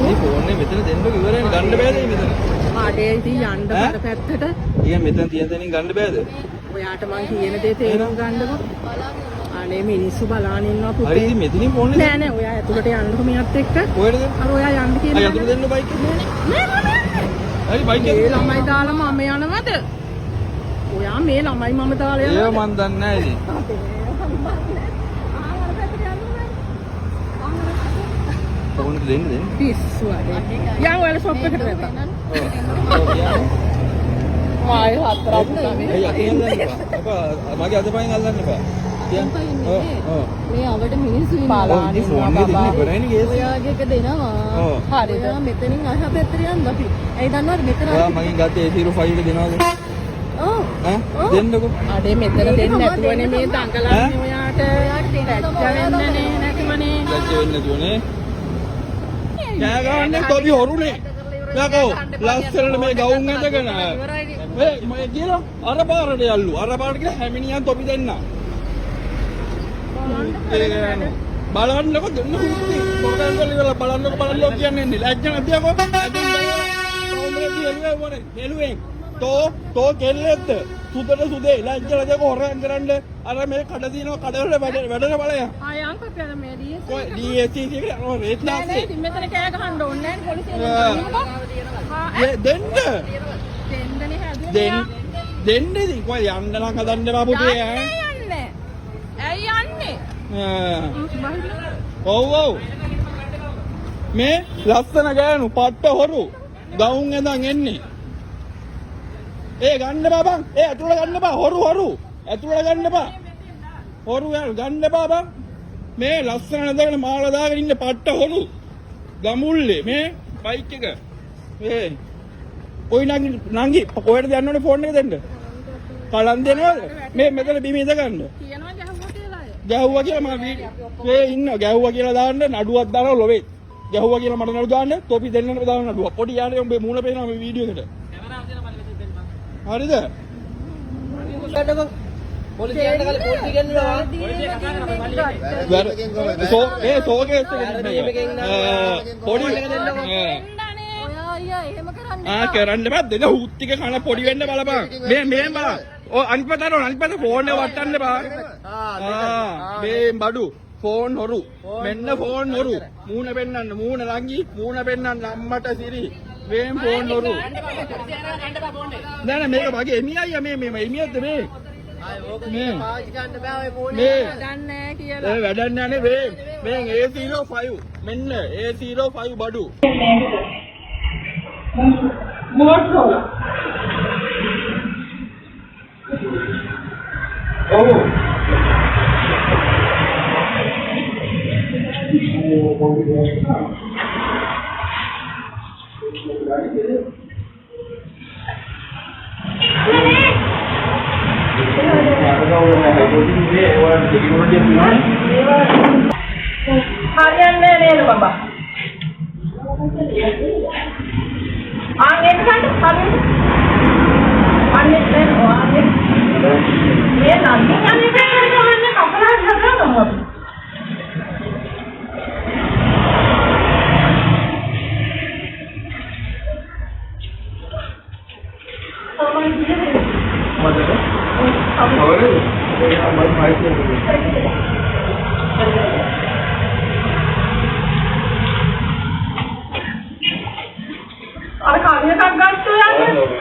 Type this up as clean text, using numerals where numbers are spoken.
මේ ෆෝන් එක මෙතන දෙන්නක ඉවරයි ගන්න බෑද මෙතන? ආඩේ ඉතින් යන්න බර පැත්තට. ඊය මෙතන තියෙන තැනින් ගන්න බෑද? ඔයාට මං කියන දේ තේරුම් ගන්නකො. අනේ මිනිස්සු බලාගෙන ඉන්නවා පුතේ. හරි ඉතින් මෙතනින් ෆෝන් එක නෑ ඔයා ඇතුළට යන්නකො මියත් එක්ක. කොහෙද? අර ඔයා යන්න කියන. අය අතුරු දෙන්න බයික් එක. හරි බයික් එක. මේ ළමයි දාලා මම යනවද? ඔයා මේ ළමයි මම දාලා යනවද? ඒව මන් දන්නේ නෑ ඉතින්. ෆෝන් එක දෙන්න. පිස්සු අඩේ. යන් ඔයාලා ෂොප් එකට වැටෙන්න. ඔව්. මායි හතරක් තමයි. ඒ යකින් අල්ලන්න එපා. මගේ අතපයින් අල්ලන්න එපා. මේ අවට මිනිස්සු බලන්න ෆෝන් එක දෙන්න ඉවරයිනේ ගේස්. ඔයාගේ එක දෙනවා. හරිද? මෙතනින් අහහ පැත්තට යන්න අපි. ඇයි දන්නවද මෙතන? ඔයා මගෙන් ගත්තේ A05 එක දෙනවද? ඔව්. ඈ දෙන්නකෝ. අඩේ මෙතන දෙන්න නැතුවනේ මේ දඟලන්නේ ඔයාට. වෙන්නේ නැතිවනේ. ලැජ්ජ වෙන්නේ නැතුවනේ. කෑ ගහන්නේ තොපි හොරුනේ. යකෝ ලස්සනට මේ ගවුම් ඇඳගෙන. මේ මම කියලා අර පාරට යල්ලු. අර පාරට කියලා හැමිනියන් තොපි දෙන්න. බලන්නකො දෙන්න හුස්ති. පොරෙන් වල බලන්නකො කියන්නේ ලැජ්ජ නැති යකෝ. හෙළුවෙන් තෝ කෙල්ලෙද්ද සුදට සුදේ ලැජ්ජ නැතිව හොරෙන් කරන්න අර මේ කඩ දිනව කඩවල වැඩන බලය. ආය අංකල් කියලා මේ DS. කොයි DSC එකේ අර රේත් නෑ නාස්සේ. ඉතින් මෙතන කෑ ගහන්න ඕනේ නෑ පොලිසියෙන්. දෙන්න. දෙන්නනේ හැදුවේ. දෙන්න ඉතින් කොයි යන්න නම් හදන්න බා පුතේ ඈ. යන්නේ. ඇයි යන්නේ? ඔව් මේ ලස්සන ගෑනු පට්ට හොරු ගවුම් ඇඳන් එන්නේ. ඒ ගන්න බා බං. ඒ ඇතුළට ගන්න බා හොරු ඇතුළට ගන්න බා. හොරු ගන්න බා බං. මේ ලස්සන නැදගෙන මාලා දාගෙන ඉන්න පට්ට හොරු ගමුල්ලේ මේ බයික් එක. මේ ඔය නංගි කොහෙටද යන්න ඕනේ ෆෝන් එක දෙන්න. කලන් දෙනවද? මේ මෙතන බිම ඉඳ ගන්න. කියනවා ගැහුවා කියලා අය. ගැහුවා කියලා මම මේ ඉන්න ගැහුවා කියලා දාන්න නඩුවක් දානවා ලොවේ. ගැහුවා කියලා මට නඩු දාන්න තොපි දෙන්නට දාන්න නඩුවක්. පොඩි යාළුවෝ උඹේ මූණ පේනවා මේ වීඩියෝ එකට. හරිද? පොලිසියට කලින් පොලිසිය ගෙන්නවා. සෝකේස් පොඩි ඔයා එහෙම කරන්නේ. කරන්න බෑ දෙන හුත් ටික කන පොඩි වෙන්න බලපන්. මේ බලන්න. ඔය අනිත් පැත්ත ෆෝන් එක වටන්න බා. මේ බඩු ෆෝන් හොරු. මෙන්න ෆෝන් හොරු. මූණ පෙන්නන්න මූණ ලංගි මූණ පෙන්නන්න අම්මට සිරි. මේ ෆෝන් හොරු. නෑ මේක මගේ එමියයි මේ එමියද්ද මේ. මේ දන්නේ කියලා. ඒ වැඩක් නෑනේ මේ A05 මෙන්න A05 බඩු. මොකක්ද? ඔව්. හරියන්නේ නේද බබා? ආයෙත් ගන්න හරියට. අනේ දැන් ඔයාගේ මේ නම් යන්නේ කපලා හදනවා. අර කාර්යයක් ගන්නත් යන්නේ